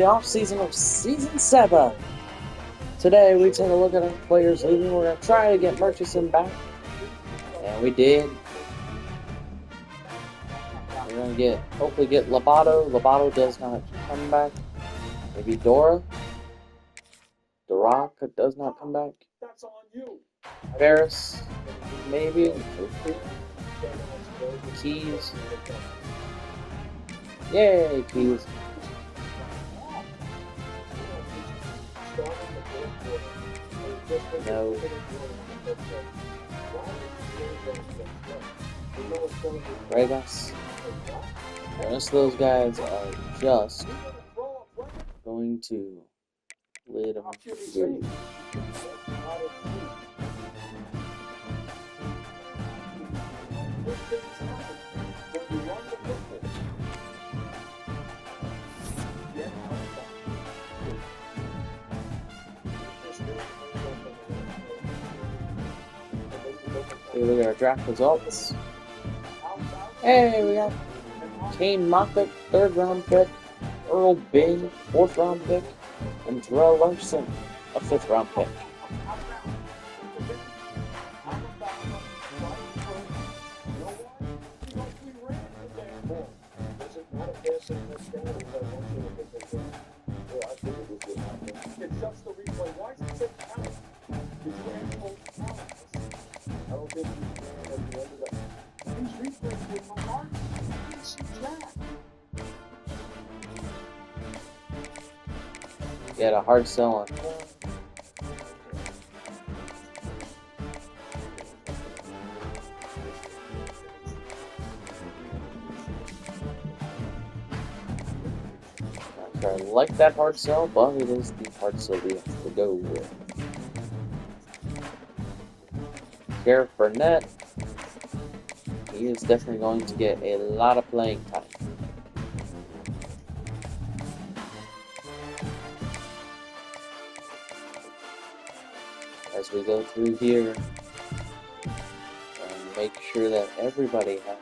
The off-season of Season 7. Today we take a look at our players leaving. We're going to try to get Murchison back. And we did. We're going to hopefully get Lobato. Lobato does not come back. Maybe Dora. Dorak does not come back. Ferris. Maybe. Keys. Yay, Keys. No. Regas. The rest of those guys are just going to lead them through. Here we got our draft results. Hey, we got Kane Moffett, 3rd round pick, Earl Bing, 4th round pick, and Terrell Larson, a 5th round pick. Get a hard sell on. I like that hard sell, but it is the hard sell we have to go with. Gareth Burnett, he is definitely going to get a lot of playing time. As we go through here and make sure that everybody has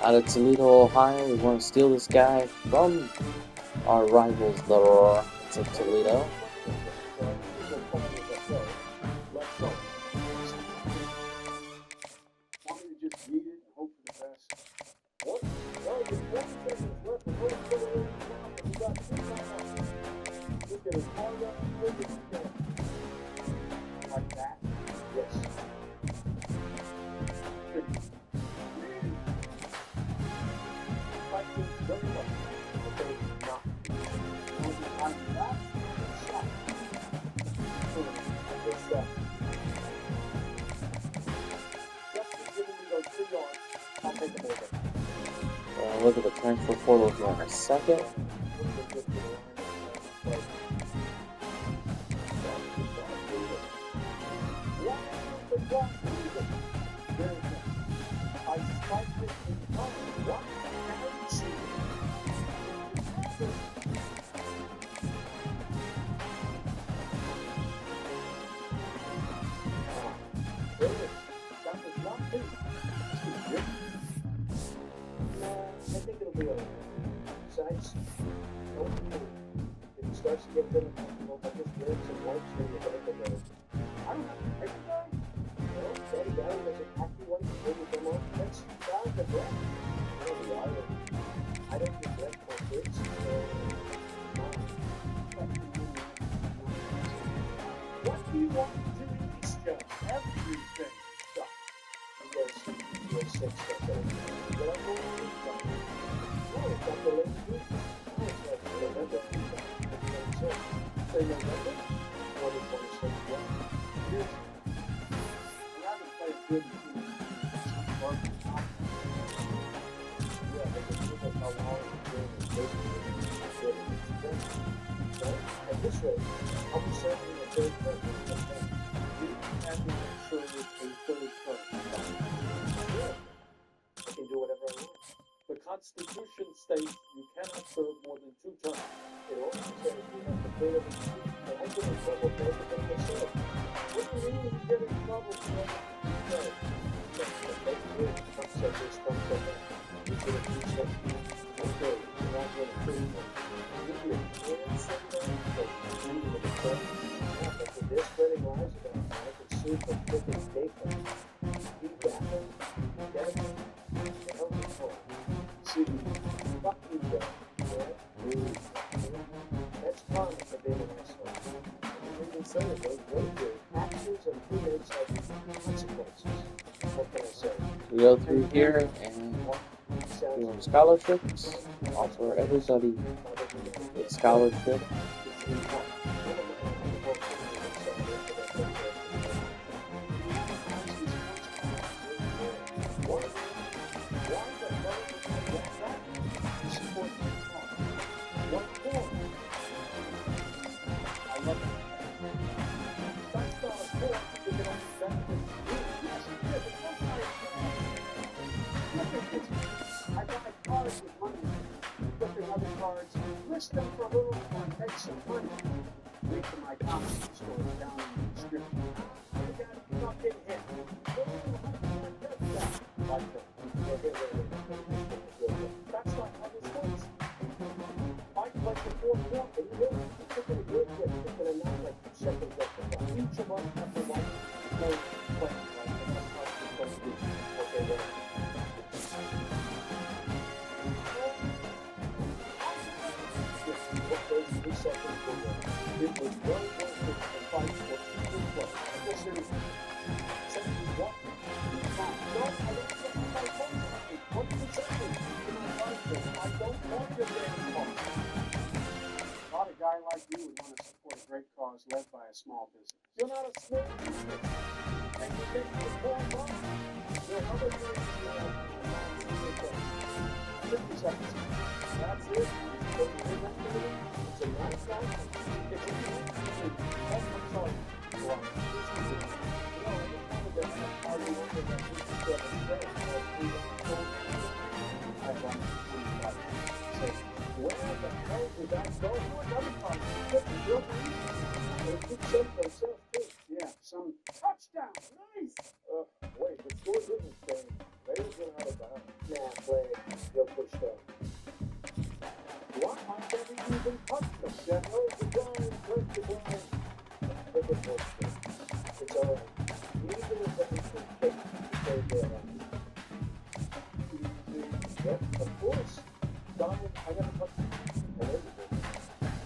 out of Toledo, Ohio. We want to steal this guy from our rivals, the Rockets of Toledo. Look at the transfer portal here in a second. The Constitution states you cannot serve more than 2 terms. It also says We go through here and doing scholarships. Offer everybody a scholarship. List them for a little more, make some money. Wait for my comments store down in the description. I got fucking hit. That's not how this works. I like the fourth quarter, and you know, you took it a good hit, took it a not like 2 seconds left to go. Each of us have the right to play, like, and that's how it's supposed to be. Okay, well. It was well worth it to fight for the play. No, seriously. 71. No, I don't think my phone. 1% in my life. I don't want your damn car. Not a guy like you would want to support a great cause led by a small business. You're not a small business. And you make the poor money. There are other ways to do it. 50 seconds. That's it. It's a nice life. It's a nice life. I'm sorry. Well, where the hell did that go? Another part. It took some themselves too. Yeah, some touchdown. Nice. Wait, the score didn't change. They were out of bounds. Nah, play. They'll push that. What? I never even touched them. That was the Giants hurt the ball. Look at this. It's all right. Even if that is the case, they get it. Yep, of course. Donald, I never touched him. I never did.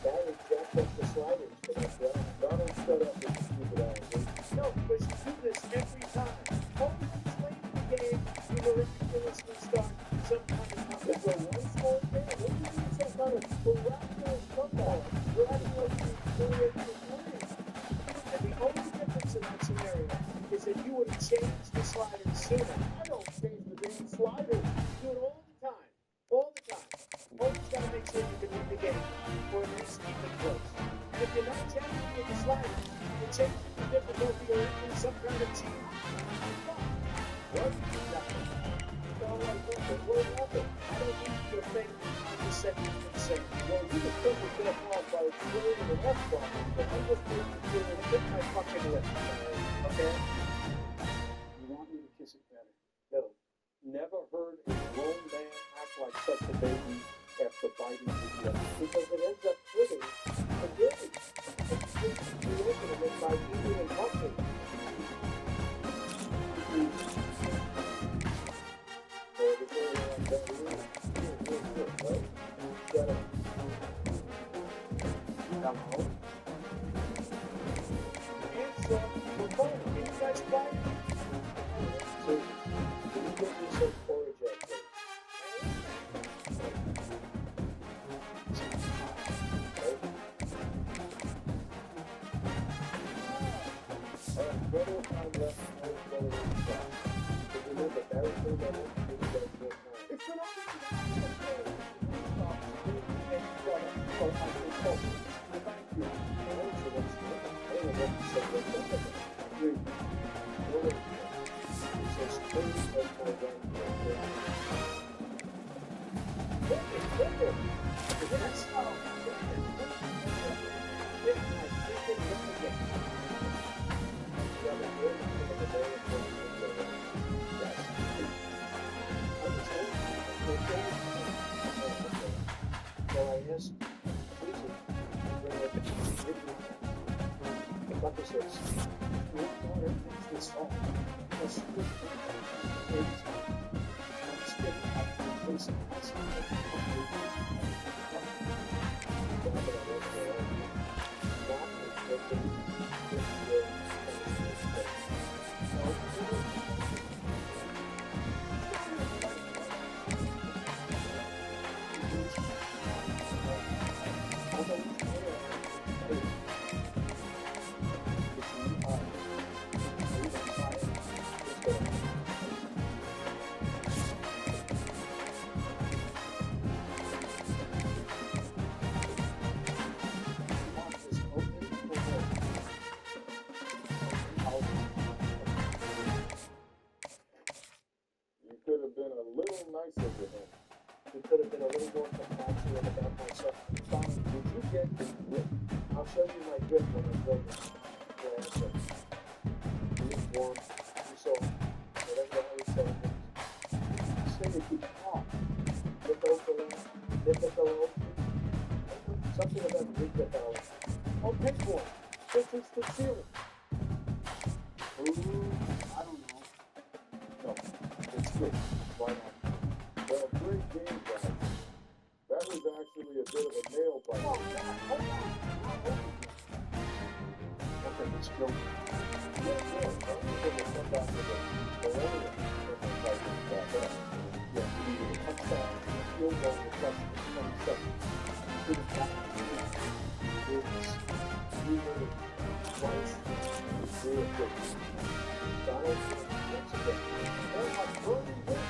Barry jacked up the sliders for that drive. Donald stood up with the stupid eyes. No, because you do this every time. Always late in the game, you will ridiculously start some kind of comeback. It's a one-score game. What do you mean some kind of miraculous comeback? You're acting like you're ready to win. And the only difference in that scenario is that you would have changed the sliders sooner. I don't change the damn sliders. You do it all the time. All the time. Always got to make sure you can win the game, or at least keep it close. And if you're not changing with the sliders, you're changing the difficulty or entering some kind of team. What? Nothing. It's all like that. What happened? I don't need your thing on the second concern. Well, you can put yourself off by explaining the left ball, but I'm just going to hit my fucking lip. Okay? You want me to kiss it better? No. Never heard a grown man act like such a baby after biting his lip. Because it ends up hurting again. It's just reopening it by eating and talking. episodes. Everything's this fall. Because I'm spitting out the face of myself. Could have been a little nicer to him. He could have been a little more compassionate about myself. Fine, did you get the grip? I'll show you my grip when I'm building your answer. You warm, you saw, whatever I was saying. You say to keep calm. Something about the oh, pinpoint. This is the ceiling. Ooh, I don't know. No, it's good. Why not? Well, great game, guys. That was actually a bit of a nail biter. Oh, hold on. Okay, let's go. Yeah, we'll come back to the millennium. Yeah, we need a touchdown, field goal, the question is 27. To the top is 3 minutes. Twice, 3 of 6. Donald, once again. Oh, my burning win.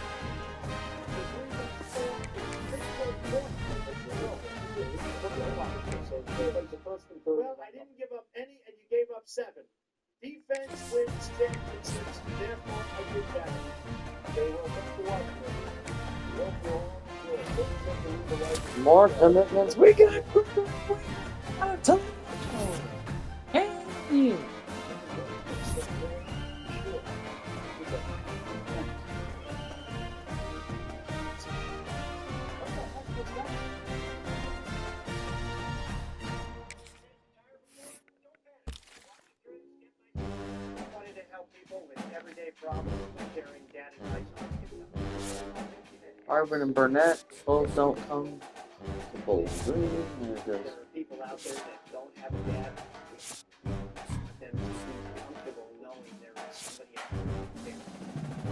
Well, I didn't give up any, and you gave up 7. Defense wins championships, therefore I did better. They will have to watch. More commitments. We got out of time. Hey. Arvin and Burnett both don't come to Bowls Green. There are people out there that don't have a dad and be comfortable knowing there is somebody out there.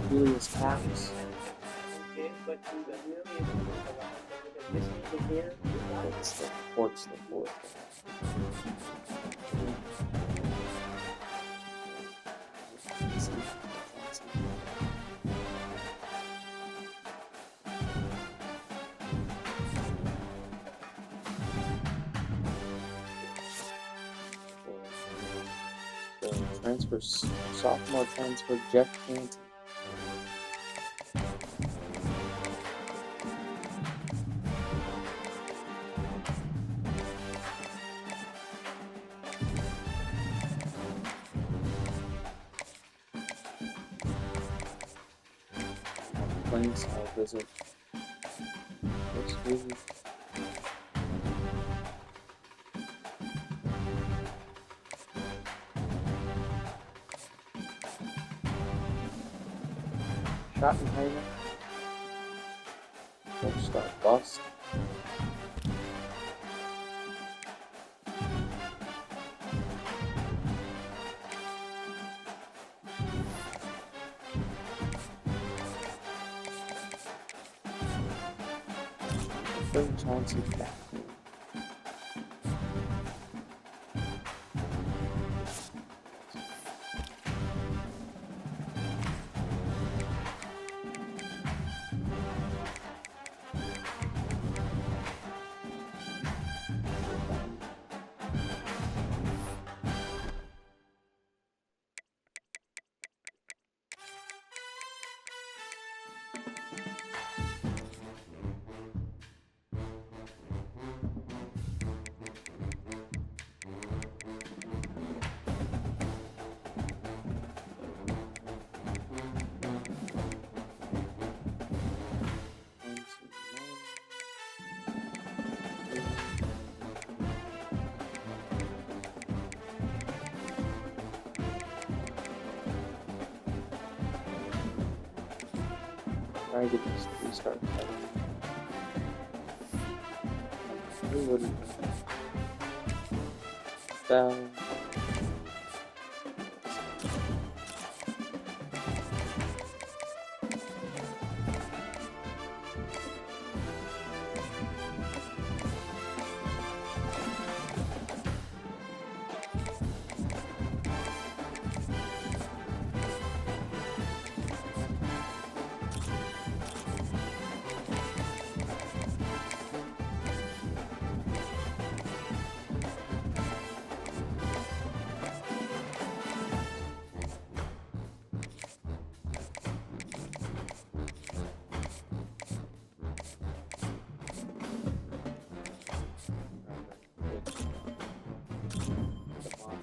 Julius Caps. Okay, but do the millions of people out there that just need to hear Port's the fourth. Sophomore transfer Jeff Canty. Plains, I'll visit next week. Schottenheimer. Don't start bust. Bring Chauncey back. try to get these 3 stars. We wouldn't. Down.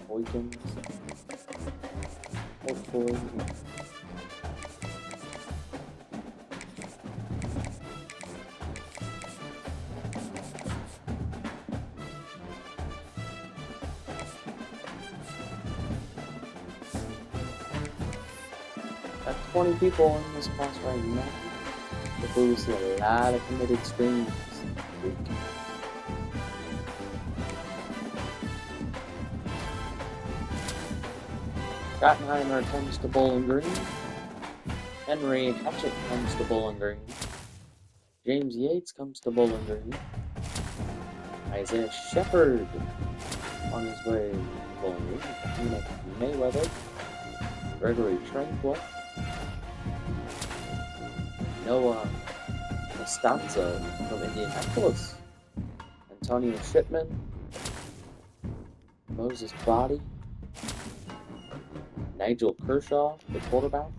Weekends. Hopefully. Got 20 people in this class right now. Hopefully we see a lot of committed streams this week. Schottenheimer comes to Bowling Green. Henry Hatchett comes to Bowling Green. James Yates comes to Bowling Green. Isaiah Shepard on his way to Bowling Green. Nick Mayweather. Gregory Tranquil. Noah Costanza from Indianapolis. Antonio Shipman. Moses Body. Nigel Kershaw, the quarterback.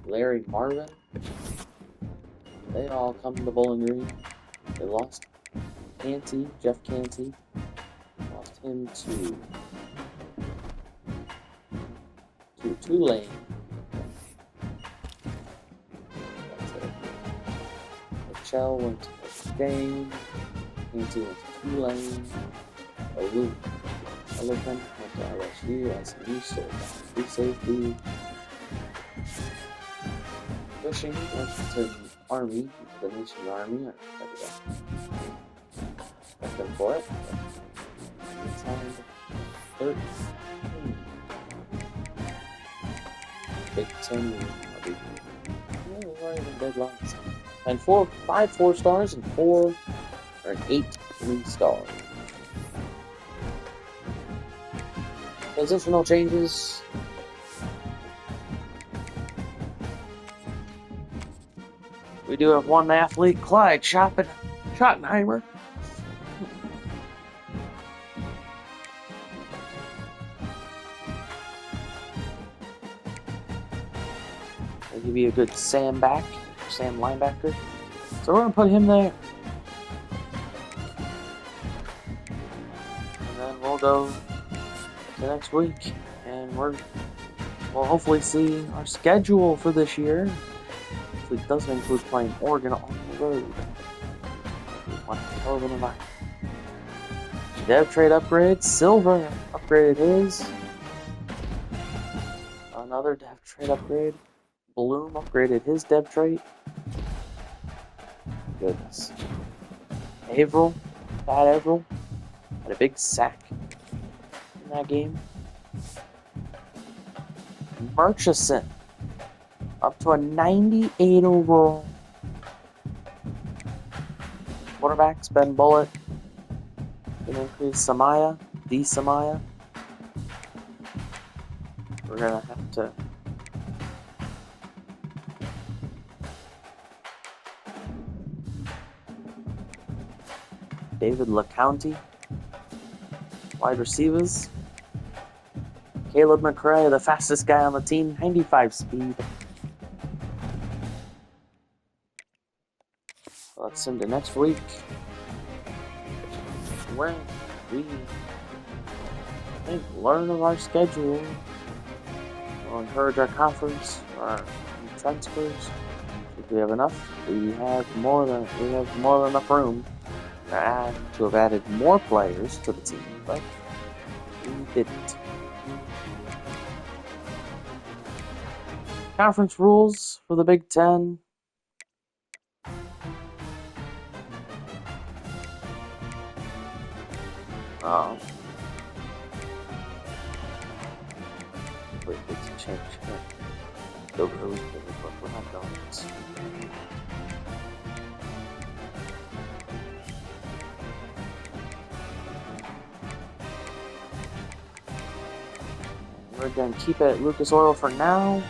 Larry Marvin. They all come to Bowling Green. They lost Canty, Jeff Canty. Lost him to Tulane. That's it. Michelle went to Dane. Canty went to Tulane. Elephant went to LSU, SMU, so free safety. Cushing went to Army, the Nation Army. Got them for it. It's on 13. Big 10. We're even dead last. And 5 4-stars and 8 3-stars. Positional changes. We do have one athlete, Clyde Schottenheimer. I'll give you a good Sam linebacker. So we're going to put him there. And then we'll go to next week. And we'll hopefully see our schedule for this year. It doesn't include playing Oregon on the road. One hell of an environment. Dev trade upgrade. Silver upgraded his. Another dev trade upgrade. Bloom upgraded his dev trait. Goodness. Averill, Pat Averill, had a big sack in that game. Murchison up to a 98 overall. Quarterbacks, Ben Bullitt. Gonna increase Samaya, D. Samaya. We're gonna have to David LeCounty. Wide receivers. Caleb McRae, the fastest guy on the team, 95 speed. Let's send to next week, where we learn of our schedule. We'll encourage our conference, our transfers. If we have enough, we have more than enough room to have added more players to the team, but we didn't. Conference rules for the Big Ten. Wait, it's change. We're not going. We're going to keep it at Lucas Oil for now.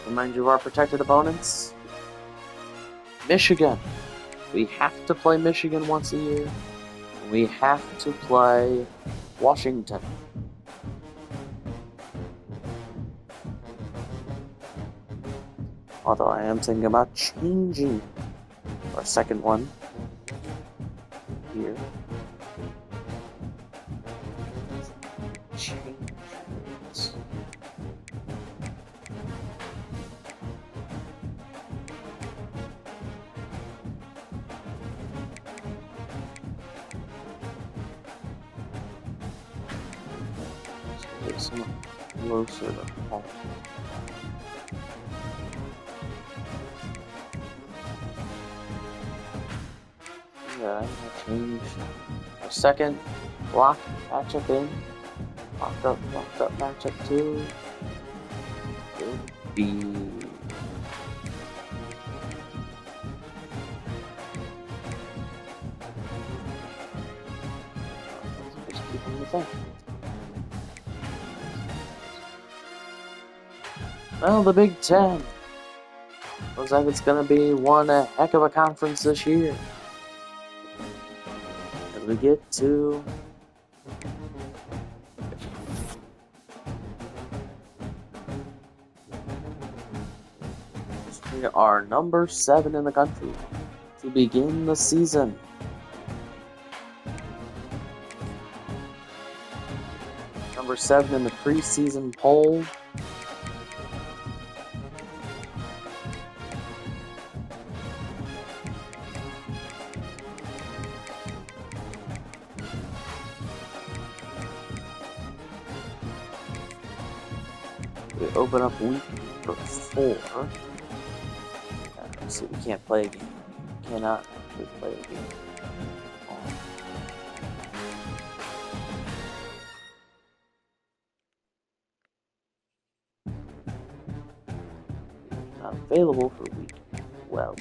Remind you of our protected opponents. Michigan. We have to play Michigan once a year. We have to play Washington. Although I am thinking about changing our second one here. Change this. Let's get some closer to home. Yeah, I'm gonna change our second block matchup in. Locked up matchup 2 will be just keep them the same. Well, the Big Ten looks like it's gonna be one heck of a conference this year. As we get to we are number 7 in the country to begin the season. Number 7 in the preseason poll. We open up week number 4. So we can't play a game. Cannot actually play a game. Not available for week 12.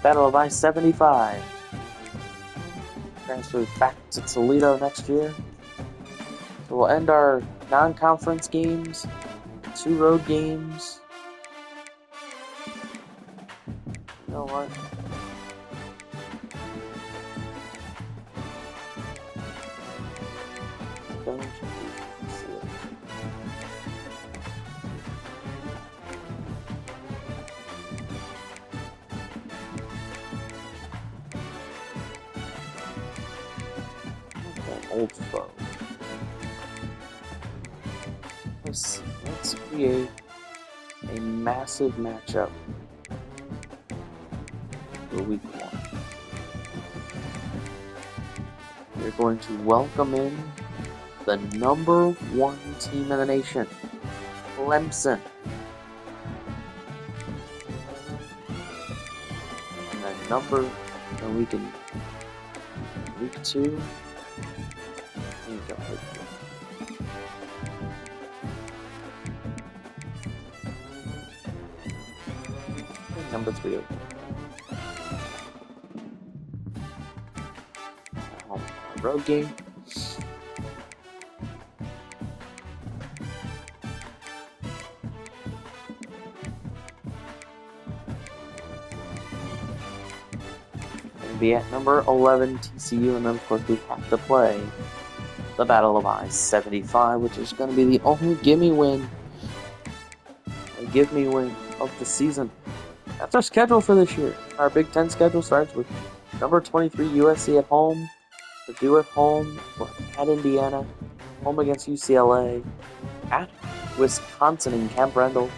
Battle of I-75. Transfers back to Toledo next year. So we'll end our non-conference games, 2 road games. You know what? Don't you see it? Old foe. Let's create a massive matchup for week 1. We're going to welcome in the number 1 team in the nation, Clemson. And then we can week 2. Number 3. Road game. And be at number 11 TCU, and then of course we have to play the Battle of I-75, which is going to be the only give me win of the season. That's our schedule for this year. Our Big Ten schedule starts with number 23 USC at home, Purdue at home, we're at Indiana, home against UCLA, at Wisconsin in Camp Randall,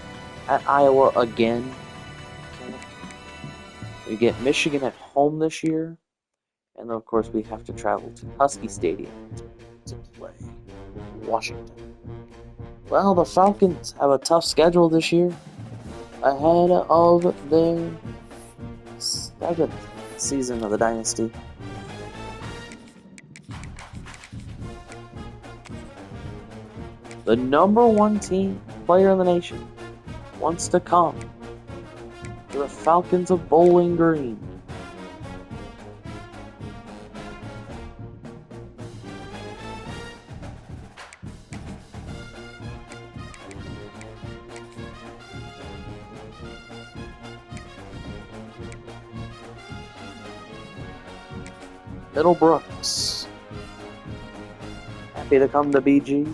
at Iowa again. We get Michigan at home this year, and of course we have to travel to Husky Stadium to play Washington. Well, the Falcons have a tough schedule this year ahead of their second season of the Dynasty. The number one team player in the nation wants to come to the Falcons of Bowling Green. Middlebrooks, happy to come to BG.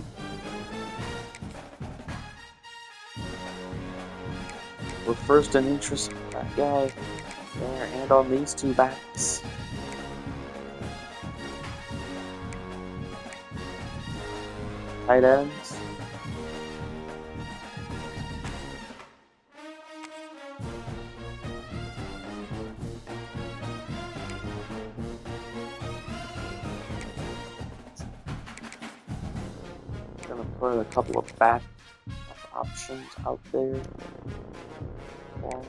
We're first in interest in that guy there and on these two backs. Tight ends. Gonna put a couple of back options out there. Yeah.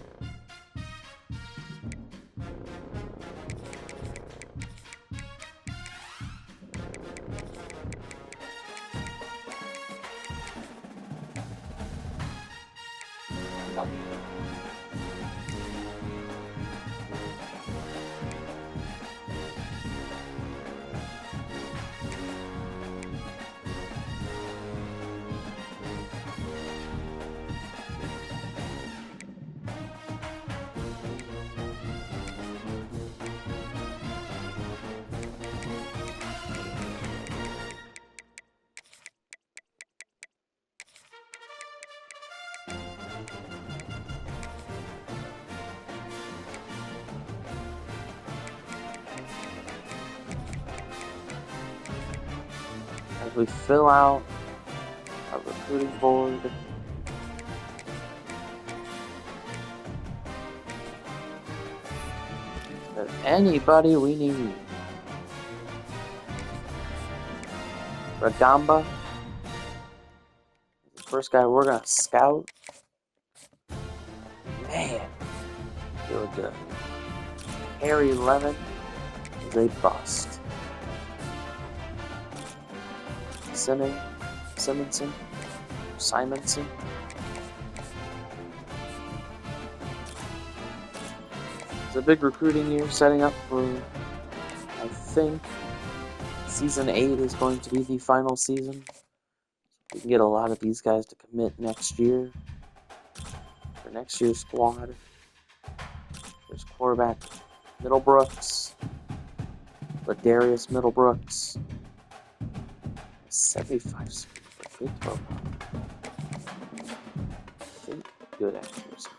As we fill out our recruiting board, if anybody we need. Radamba, the first guy we're gonna scout. Man, feel good. Harry Lemon is a bust. Simonson. It's a big recruiting year setting up for, I think, Season 8 is going to be the final season. We can get a lot of these guys to commit next year. For next year's squad. There's quarterback Middlebrooks. Ladarius Middlebrooks. 75 for good throw. I think good accuracy.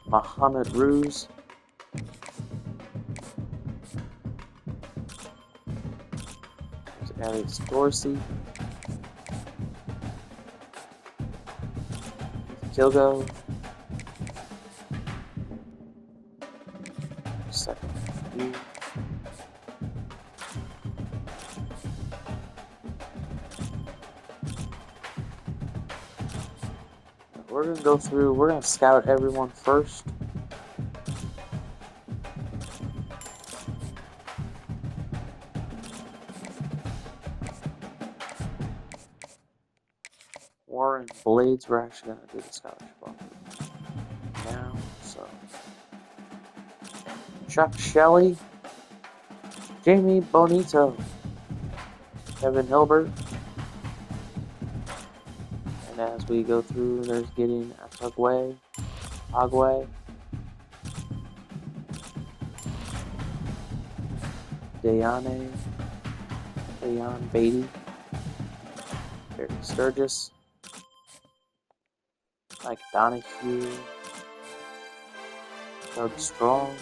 Muhammad Ruse. There's Alex Dorsey. Kilgo. Second. We're going to go through, we're going to scout everyone first. Warren Blades, we're actually going to do the scholarship offer now. So, Chuck Shelley, Jamie Bonito, Kevin Hilbert. And as we go through, there's getting Agwe, Dayan Beatty, Barry Sturgis, Mike Donahue, Doug Strong,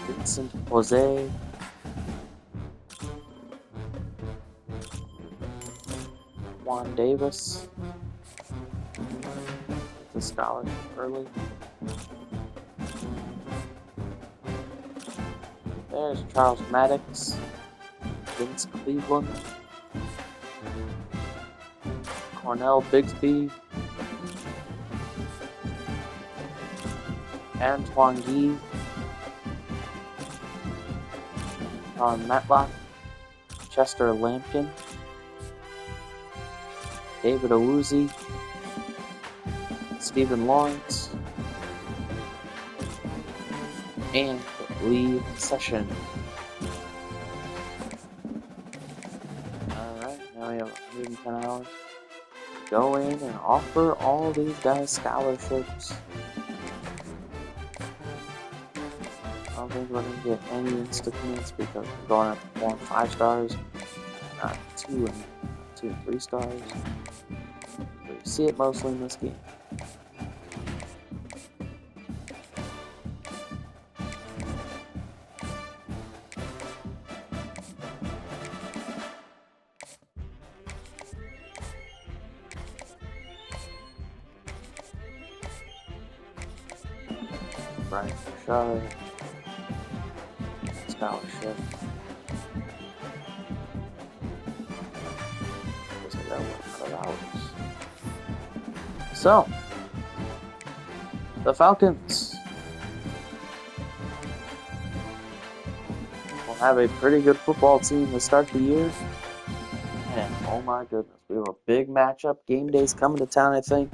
Vincent Jose, Davis. The scholarship early. There's Charles Maddox. Vince Cleveland. Cornell Bigsby. Antoine Guy. Matlock. Chester Lampkin. David Owuzie. Stephen Lawrence. And Lee Session. Alright, now we have 110 hours. Go in and offer all these guys scholarships. I don't think we're going to get any instant commits because we're going up 4 and 5 stars, not 2 and 3 stars. But you see it mostly in this game. Brian Bouchard, scholarship. Guess I got $100. So, the Falcons will have a pretty good football team to start the year. And oh my goodness, we have a big matchup. Game day's coming to town, I think,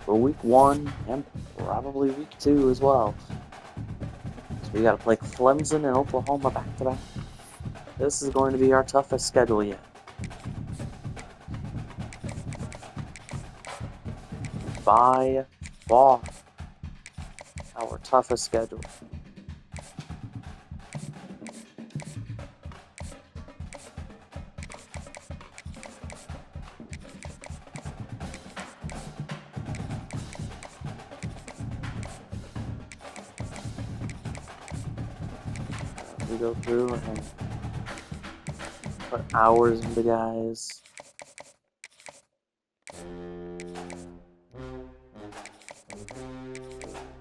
for week 1 and probably week 2 as well. So we got to play Clemson and Oklahoma back to back. This is going to be our toughest schedule yet. By far, our toughest schedule. We go through and put hours into guys.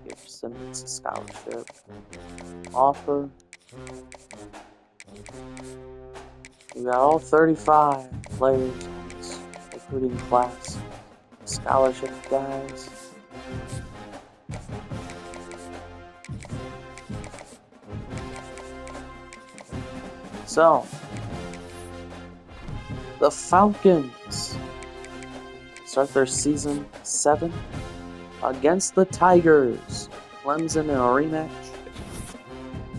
Give Simmons a scholarship offer. We got all 35 players in this recruiting class. Scholarship guys. So, the Falcons start their season 7 against the Tigers. Clemson in a rematch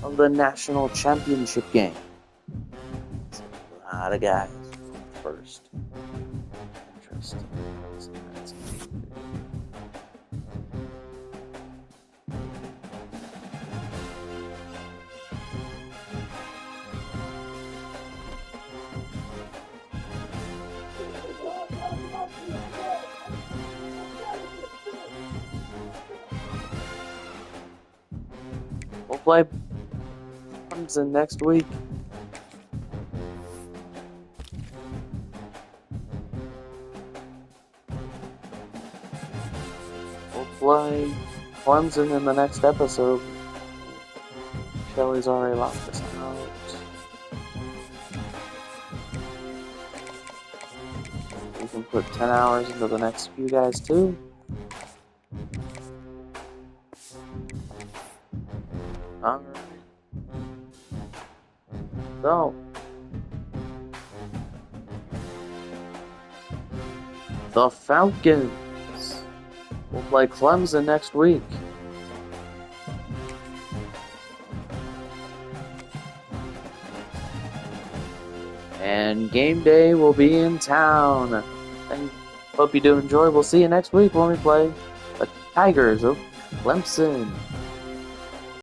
of the national championship game. A lot of guys first. Interesting. We'll play Clemson next week. We'll play Clemson in the next episode. Shelly's already locked us out. We can put 10 hours into the next few guys too. Alright. So, the Falcons will play Clemson next week. And game day will be in town. And hope you do enjoy. We'll see you next week when we play the Tigers of Clemson.